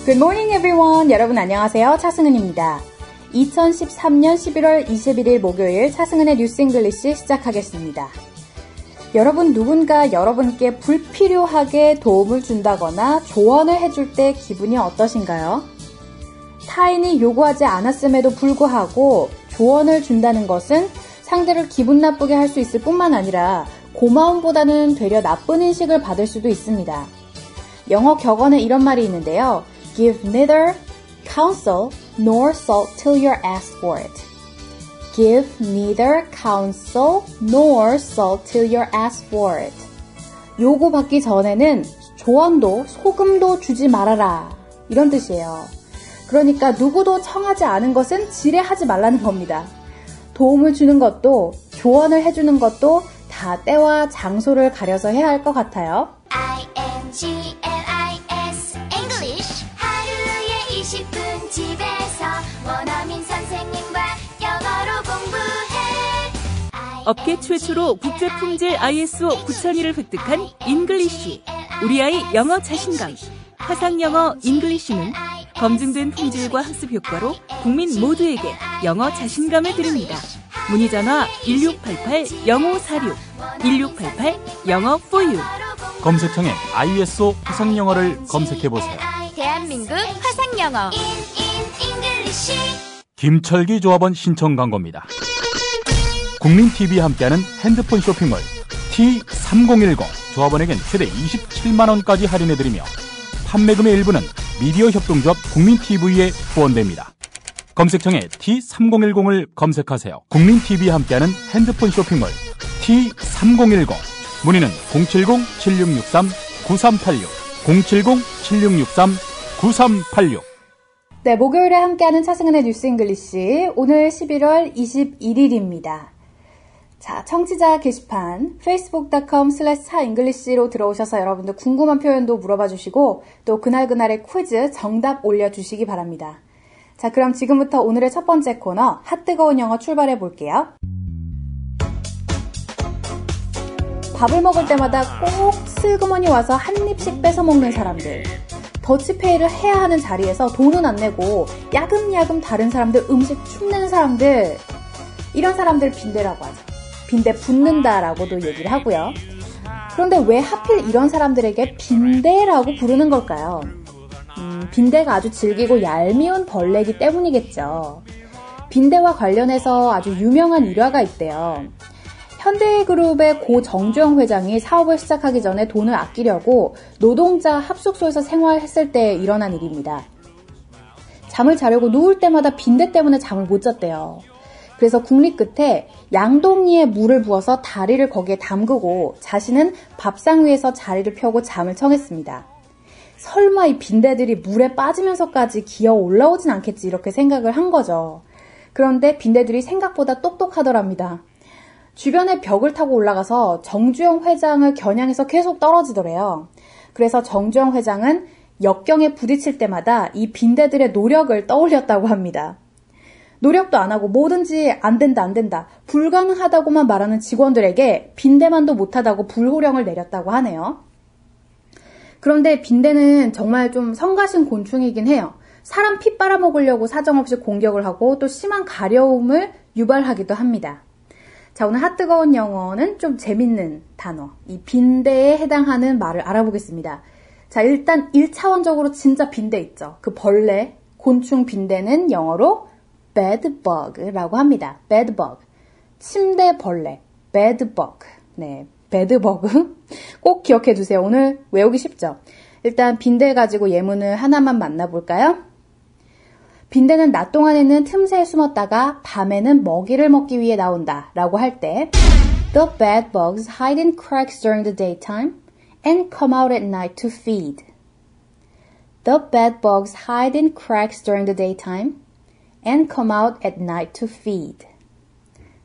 Good morning everyone. 여러분 안녕하세요. 차승은입니다. 2013년 11월 21일 목요일 차승은의 뉴스 잉글리시 시작하겠습니다. 여러분 누군가 여러분께 불필요하게 도움을 준다거나 조언을 해줄 때 기분이 어떠신가요? 타인이 요구하지 않았음에도 불구하고 조언을 준다는 것은 상대를 기분 나쁘게 할 수 있을 뿐만 아니라 고마움보다는 되려 나쁜 인식을 받을 수도 있습니다. 영어 격언에 이런 말이 있는데요. Give neither counsel nor salt till you're asked for it. Give neither counsel nor salt till you're asked for it. 요구받기 전에는 조언도 소금도 주지 말아라. 이런 뜻이에요. 그러니까 누구도 청하지 않은 것은 지레하지 말라는 겁니다. 도움을 주는 것도 조언을 해주는 것도 다 때와 장소를 가려서 해야 할 것 같아요. INGLIS English 하루에 20분 집에서 원어민 선생님과 영어로 공부해. 업계 최초로 국제품질 ISO 9001을 획득한 잉글리시. 우리 아이 영어 자신감. 화상영어 잉글리시는 검증된 품질과 학습 효과로 국민 모두에게 영어 자신감을 드립니다. 문의전화 1688-0546, 1688-영어4U. 검색창에 ISO 화상영어를 검색해보세요. 대한민국 화상영어 김철기 조합원 신청 광고입니다. 국민TV와 함께하는 핸드폰 쇼핑몰 T3010 조합원에겐 최대 27만원까지 할인해드리며 판매금의 일부는 미디어 협동조합 국민TV에 후원됩니다. 검색창에 T3010을 검색하세요. 국민TV와 함께하는 핸드폰 쇼핑몰 T3010 문의는 070-7663-9386 070-7663-9386. 네, 목요일에 함께하는 차승은의 뉴스 잉글리시 오늘 11월 21일입니다. 자, 청취자 게시판 facebook.com/차잉글리시로 들어오셔서 여러분들 궁금한 표현도 물어봐 주시고 또 그날그날의 퀴즈 정답 올려주시기 바랍니다. 자, 그럼 지금부터 오늘의 첫 번째 코너 핫뜨거운 영어 출발해 볼게요. 밥을 먹을 때마다 꼭 슬그머니 와서 한 입씩 뺏어 먹는 사람들, 더치페이를 해야 하는 자리에서 돈은 안 내고 야금야금 다른 사람들 음식 축내는 사람들, 이런 사람들 빈대라고 하죠. 빈대 붙는다라고도 얘기를 하고요. 그런데 왜 하필 이런 사람들에게 빈대라고 부르는 걸까요? 빈대가 아주 질기고 얄미운 벌레이기 때문이겠죠. 빈대와 관련해서 아주 유명한 일화가 있대요. 현대그룹의 고 정주영 회장이 사업을 시작하기 전에 돈을 아끼려고 노동자 합숙소에서 생활했을 때 일어난 일입니다. 잠을 자려고 누울 때마다 빈대 때문에 잠을 못 잤대요. 그래서 국리 끝에 양동이에 물을 부어서 다리를 거기에 담그고 자신은 밥상 위에서 자리를 펴고 잠을 청했습니다. 설마 이 빈대들이 물에 빠지면서까지 기어 올라오진 않겠지 이렇게 생각을 한 거죠. 그런데 빈대들이 생각보다 똑똑하더랍니다. 주변에 벽을 타고 올라가서 정주영 회장을 겨냥해서 계속 떨어지더래요. 그래서 정주영 회장은 역경에 부딪힐 때마다 이 빈대들의 노력을 떠올렸다고 합니다. 노력도 안 하고 뭐든지 안 된다, 불가능하다고만 말하는 직원들에게 빈대만도 못하다고 불호령을 내렸다고 하네요. 그런데 빈대는 정말 좀 성가신 곤충이긴 해요. 사람 피 빨아먹으려고 사정없이 공격을 하고 또 심한 가려움을 유발하기도 합니다. 자, 오늘 핫뜨거운 영어는 좀 재밌는 단어, 이 빈대에 해당하는 말을 알아보겠습니다. 자, 일단 1차원적으로 진짜 빈대 있죠. 그 벌레, 곤충 빈대는 영어로 bedbug라고 합니다. bedbug. 침대 벌레, bedbug. 네, bedbug. 꼭 기억해 두세요. 오늘 외우기 쉽죠? 일단 빈대 가지고 예문을 하나만 만나볼까요? 빈대는 낮 동안에는 틈새에 숨었다가 밤에는 먹이를 먹기 위해 나온다 라고 할 때 The bed bugs hide in cracks during the daytime and come out at night to feed. The bed bugs hide in cracks during the daytime and come out at night to feed.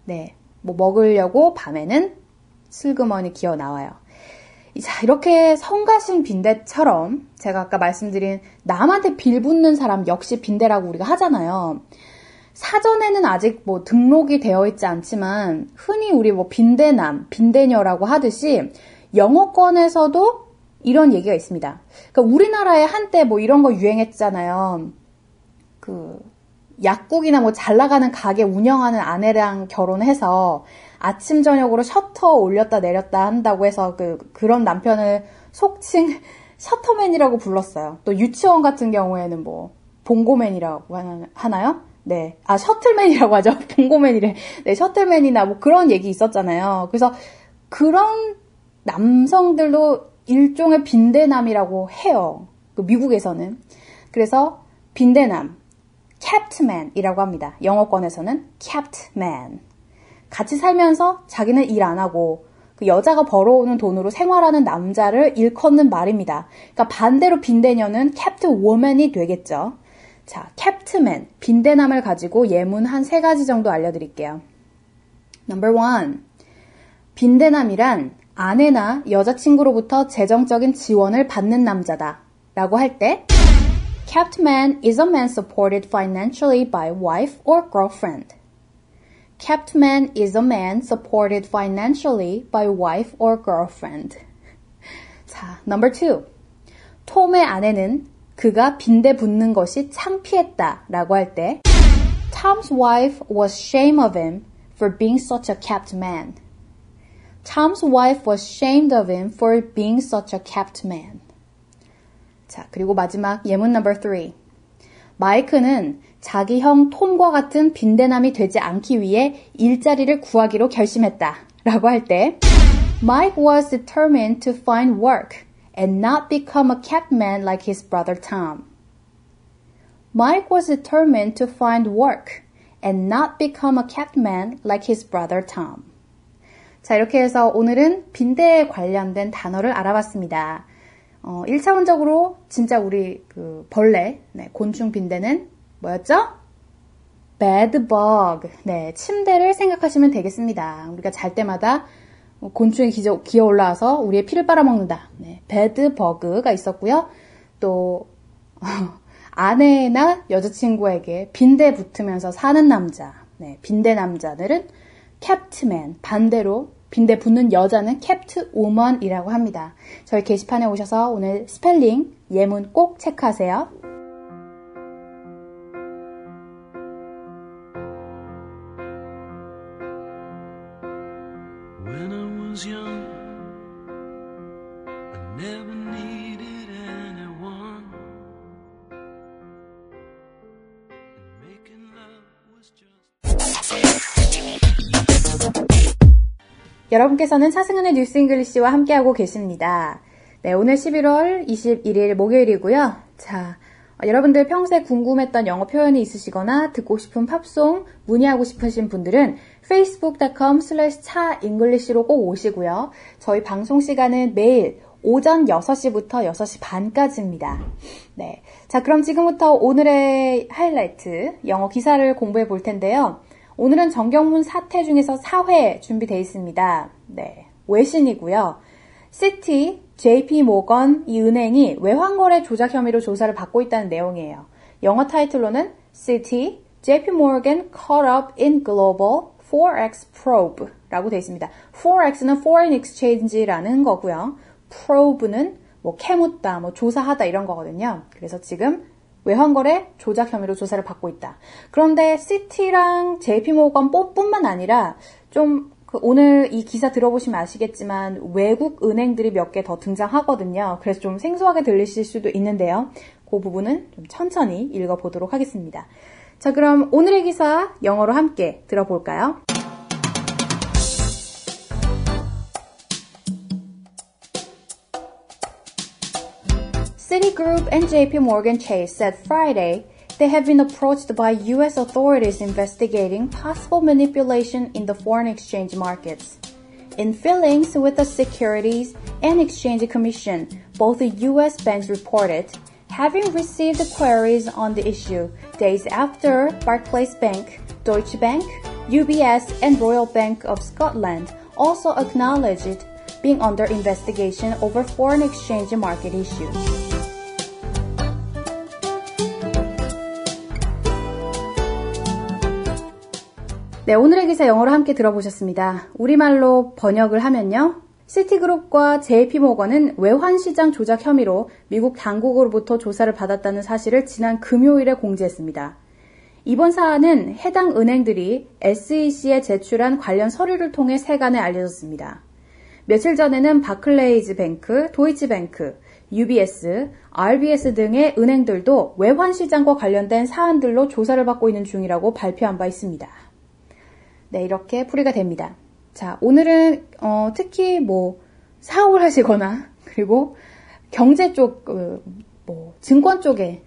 네, 뭐 먹으려고 밤에는 슬그머니 기어 나와요. 자, 이렇게 성가신 빈대처럼 제가 아까 말씀드린 남한테 빌붙는 사람 역시 빈대라고 우리가 하잖아요. 사전에는 아직 뭐 등록이 되어 있지 않지만 흔히 우리 뭐 빈대남, 빈대녀라고 하듯이 영어권에서도 이런 얘기가 있습니다. 그러니까 우리나라에 한때 뭐 이런 거 유행했잖아요. 약국이나 뭐 잘 나가는 가게 운영하는 아내랑 결혼해서 아침 저녁으로 셔터 올렸다 내렸다 한다고 해서 그런 남편을 속칭 셔터맨이라고 불렀어요. 또 유치원 같은 경우에는 뭐 봉고맨이라고 하나요? 네. 셔틀맨이라고 하죠. 봉고맨이래. 네, 셔틀맨이나 뭐 그런 얘기 있었잖아요. 그래서 그런 남성들도 일종의 빈대남이라고 해요. 미국에서는. 그래서 빈대남, captman이라고 합니다. 영어권에서는 captman. 같이 살면서 자기는 일 안 하고 그 여자가 벌어오는 돈으로 생활하는 남자를 일컫는 말입니다. 그러니까 반대로 빈대녀는 captwoman이 되겠죠. 자, captman, 빈대남을 가지고 예문 한 3가지 정도 알려드릴게요. Number 1. 빈대남이란 아내나 여자친구로부터 재정적인 지원을 받는 남자다 라고 할 때 Captman is a man supported financially by wife or girlfriend. Captman is a man supported financially by wife or girlfriend. 자, number 2. 톰의 아내는 그가 빈대 붙는 것이 창피했다 라고 할 때 Tom's wife was ashamed of him for being such a kept man. Tom's wife was ashamed of him for being such a kept man. 자, 그리고 마지막 예문 number 3. 마이크는 자기 형 톰과 같은 빈대남이 되지 않기 위해 일자리를 구하기로 결심했다 라고 할 때 Mike was determined to find work and not become a kept man like his brother Tom. Mike was determined to find work and not become a kept man like his brother Tom. 자, 이렇게 해서 오늘은 빈대에 관련된 단어를 알아봤습니다. 1차원적으로 진짜 우리 벌레, 곤충 빈대는 뭐였죠? bed bug. 네, 침대를 생각하시면 되겠습니다. 우리가 잘 때마다 곤충이 기어 올라와서 우리의 피를 빨아먹는다. 네, bed bug가 있었고요. 또 아내나 여자친구에게 빈대 붙으면서 사는 남자. 네, 빈대 남자들은 kept man. 반대로 빈대 붙는 여자는 kept woman이라고 합니다. 저희 게시판에 오셔서 오늘 스펠링, 예문 꼭 체크하세요. When I was young, I never needed anyone. And making love was just... 여러분께서는 차승은의 뉴스 잉글리시와 함께하고 계십니다. 네, 오늘 11월 21일 목요일이고요. 자, 여러분들 평소에 궁금했던 영어 표현이 있으시거나 듣고 싶은 팝송 문의하고 싶으신 분들은 facebook.com/차잉글리시로 꼭 오시고요. 저희 방송 시간은 매일 오전 6시부터 6시 반까지입니다. 네, 자, 그럼 지금부터 오늘의 하이라이트 영어 기사를 공부해 볼 텐데요. 오늘은 정경문 사태 중에서 4회 준비되어 있습니다. 네, 외신이고요. 시티, JP 모건 이 은행이 외환거래 조작 혐의로 조사를 받고 있다는 내용이에요. 영어 타이틀로는 Citi, JP Morgan caught up in global forex probe라고 되어 있습니다. forex는 foreign exchange라는 거고요. probe는 뭐 캐묻다, 뭐 조사하다 이런 거거든요. 그래서 지금 외환거래 조작 혐의로 조사를 받고 있다. 그런데 시티랑 JP모건 뿐만 아니라 좀 오늘 이 기사 들어보시면 아시겠지만 외국 은행들이 몇 개 더 등장하거든요. 그래서 좀 생소하게 들리실 수도 있는데요. 그 부분은 좀 천천히 읽어보도록 하겠습니다. 자, 그럼 오늘의 기사 영어로 함께 들어볼까요? Citigroup and JP Morgan Chase said Friday they have been approached by U.S. authorities investigating possible manipulation in the foreign exchange markets. In filings with the Securities and Exchange Commission, both the U.S. banks reported having received queries on the issue days after Barclays Bank, Deutsche Bank, UBS, and Royal Bank of Scotland also acknowledged being under investigation over foreign exchange market issues. 네, 오늘의 기사 영어로 함께 들어보셨습니다. 우리말로 번역을 하면요. 시티그룹과 JP모건은 외환시장 조작 혐의로 미국 당국으로부터 조사를 받았다는 사실을 지난 금요일에 공지했습니다. 이번 사안은 해당 은행들이 SEC에 제출한 관련 서류를 통해 세간에 알려졌습니다. 며칠 전에는 바클레이즈 뱅크, 도이치뱅크, UBS, RBS 등의 은행들도 외환시장과 관련된 사안들로 조사를 받고 있는 중이라고 발표한 바 있습니다. 네, 이렇게 풀이가 됩니다. 자, 오늘은 특히 사업을 하시거나 그리고 경제 쪽, 증권 쪽에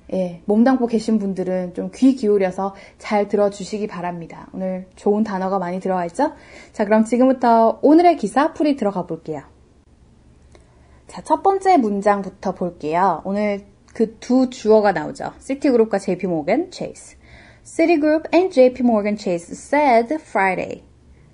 몸담고 계신 분들은 좀 귀 기울여서 잘 들어주시기 바랍니다. 오늘 좋은 단어가 많이 들어가 있죠? 자, 그럼 지금부터 오늘의 기사 풀이 들어가 볼게요. 자, 첫 번째 문장부터 볼게요. 오늘 그 두 주어가 나오죠. 시티그룹과 JP모건 체이스. Citigroup and JPMorgan Chase said Friday.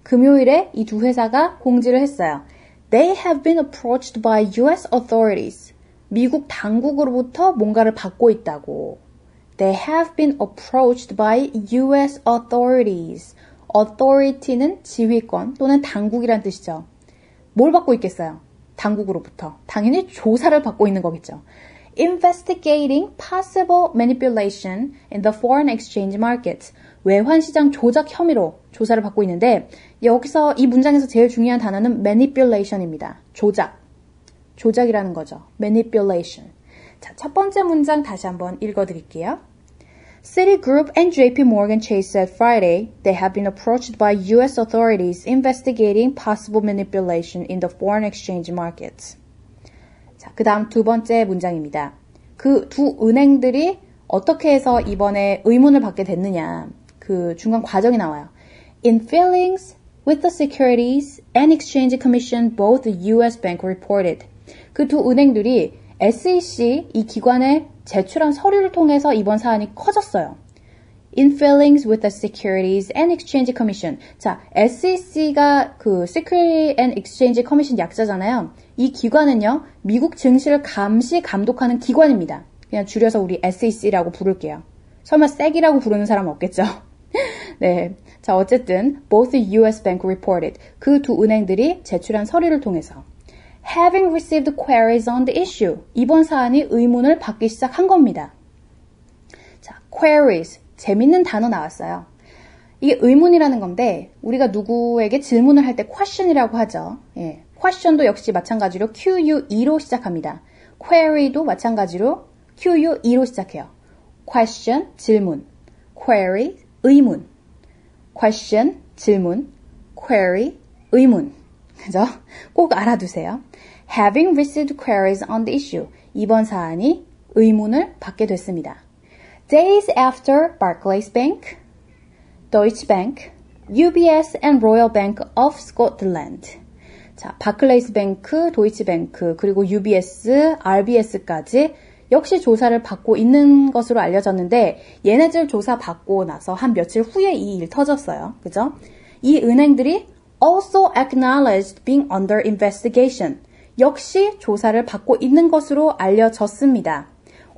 금요일에 이 두 회사가 공지를 했어요. They have been approached by US authorities. 미국 당국으로부터 뭔가를 받고 있다고. They have been approached by US authorities. authority는 지휘권 또는 당국이란 뜻이죠. 뭘 받고 있겠어요? 당국으로부터. 당연히 조사를 받고 있는 거겠죠. Investigating possible manipulation in the foreign exchange market. 외환시장 조작 혐의로 조사를 받고 있는데 여기서 이 문장에서 제일 중요한 단어는 manipulation입니다. 조작이라는 거죠. manipulation. 자, 첫 번째 문장 다시 한번 읽어드릴게요. Citigroup and JPMorgan Chase said Friday they have been approached by US authorities investigating possible manipulation in the foreign exchange market. 자, 그 다음 두 번째 문장입니다. 그 두 은행들이 어떻게 해서 이번에 의문을 받게 됐느냐. 그 중간 과정이 나와요. In filings with the Securities and Exchange Commission, both the US bank reported. 그 두 은행들이 SEC 이 기관에 제출한 서류를 통해서 이번 사안이 커졌어요. In filings with the Securities and Exchange Commission. 자, SEC가 그 Security and Exchange Commission 약자잖아요. 이 기관은요, 미국 증시를 감시, 감독하는 기관입니다. 그냥 줄여서 우리 SEC라고 부를게요. 설마 SEC이라고 부르는 사람 없겠죠? 네. 자, 어쨌든, both the US bank reported. 그 두 은행들이 제출한 서류를 통해서 having received queries on the issue. 이번 사안이 의문을 받기 시작한 겁니다. 자, queries. 재밌는 단어 나왔어요. 이게 의문이라는 건데 우리가 누구에게 질문을 할 때 question이라고 하죠. 예, question도 역시 마찬가지로 QUE로 시작합니다. query도 마찬가지로 QUE로 시작해요. question, 질문, query, 의문. question, 질문, query, 의문. 그죠? 꼭 알아두세요. Having received queries on the issue. 이번 사안이 의문을 받게 됐습니다. Days after Barclays Bank, Deutsche Bank, UBS and Royal Bank of Scotland. 자, 바클레이스 뱅크, 도이치 뱅크, 그리고 UBS, RBS까지 역시 조사를 받고 있는 것으로 알려졌는데 얘네들 조사 받고 나서 한 며칠 후에 이 일 터졌어요. 그죠? 이 은행들이 also acknowledged being under investigation. 역시 조사를 받고 있는 것으로 알려졌습니다.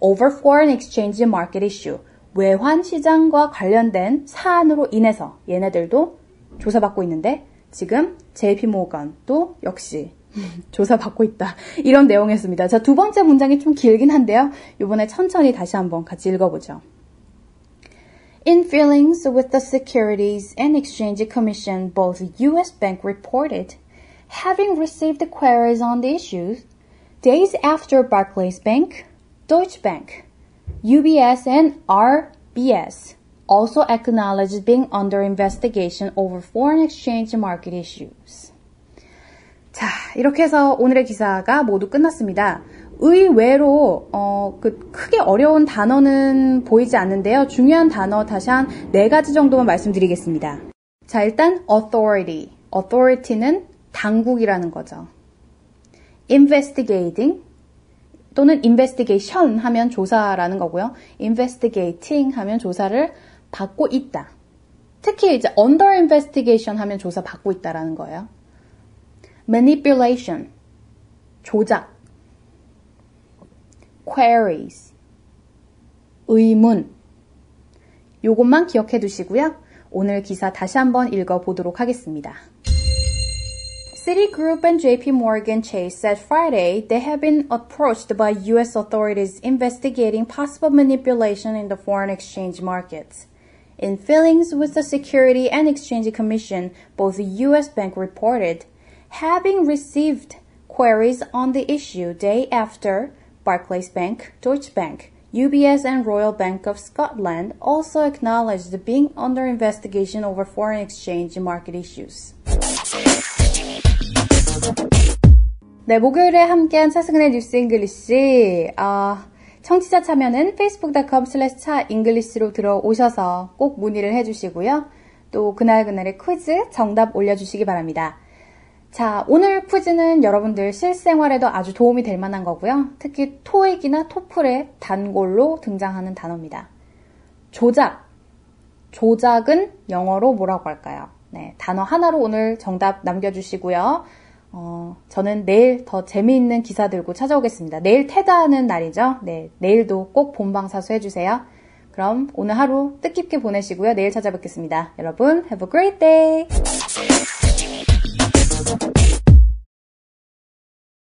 Over foreign exchange market issue. 외환 시장과 관련된 사안으로 인해서 얘네들도 조사받고 있는데 지금 JP모건도 역시 조사받고 있다. 이런 내용이었습니다. 자, 두 번째 문장이 좀 길긴 한데요. 이번에 천천히 다시 한번 같이 읽어보죠. In filings with the Securities and Exchange Commission, both the U.S. bank reported having received queries on the issues days after Barclays Bank, Deutsche Bank, UBS and RBS also acknowledged being under investigation over foreign exchange market issues. 자, 이렇게 해서 오늘의 기사가 모두 끝났습니다. 의외로 크게 어려운 단어는 보이지 않는데요. 중요한 단어 다시 한 4가지 정도만 말씀드리겠습니다. 자, 일단 authority. authority는 당국이라는 거죠. investigating 또는 investigation 하면 조사라는 거고요. investigating 하면 조사를 받고 있다. 특히 이제 under investigation 하면 조사 받고 있다라는 거예요. manipulation, 조작. queries, 의문. 요것만 기억해 두시고요. 오늘 기사 다시 한번 읽어보도록 하겠습니다. Citigroup and JP Morgan Chase said Friday they have been approached by U.S. authorities investigating possible manipulation in the foreign exchange markets. In filings with the Security and Exchange Commission, both the U.S. bank reported having received queries on the issue day after Barclays Bank, Deutsche Bank, UBS and Royal Bank of Scotland also acknowledged being under investigation over foreign exchange market issues. 네, 목요일에 함께한 차승은의 뉴스 잉글리시. 청취자 참여는 facebook.com/차잉글리시로 들어오셔서 꼭 문의를 해주시고요. 또 그날그날의 퀴즈 정답 올려주시기 바랍니다. 자, 오늘 퀴즈는 여러분들 실생활에도 아주 도움이 될 만한 거고요. 특히 토익이나 토플의 단골로 등장하는 단어입니다. 조작. 조작은 영어로 뭐라고 할까요? 네, 단어 하나로 오늘 정답 남겨주시고요. 저는 내일 더 재미있는 기사 들고 찾아오겠습니다. 내일 퇴다하는 날이죠. 네, 내일도 꼭 본방사수 해주세요. 그럼 오늘 하루 뜻깊게 보내시고요. 내일 찾아뵙겠습니다. 여러분, have a great day!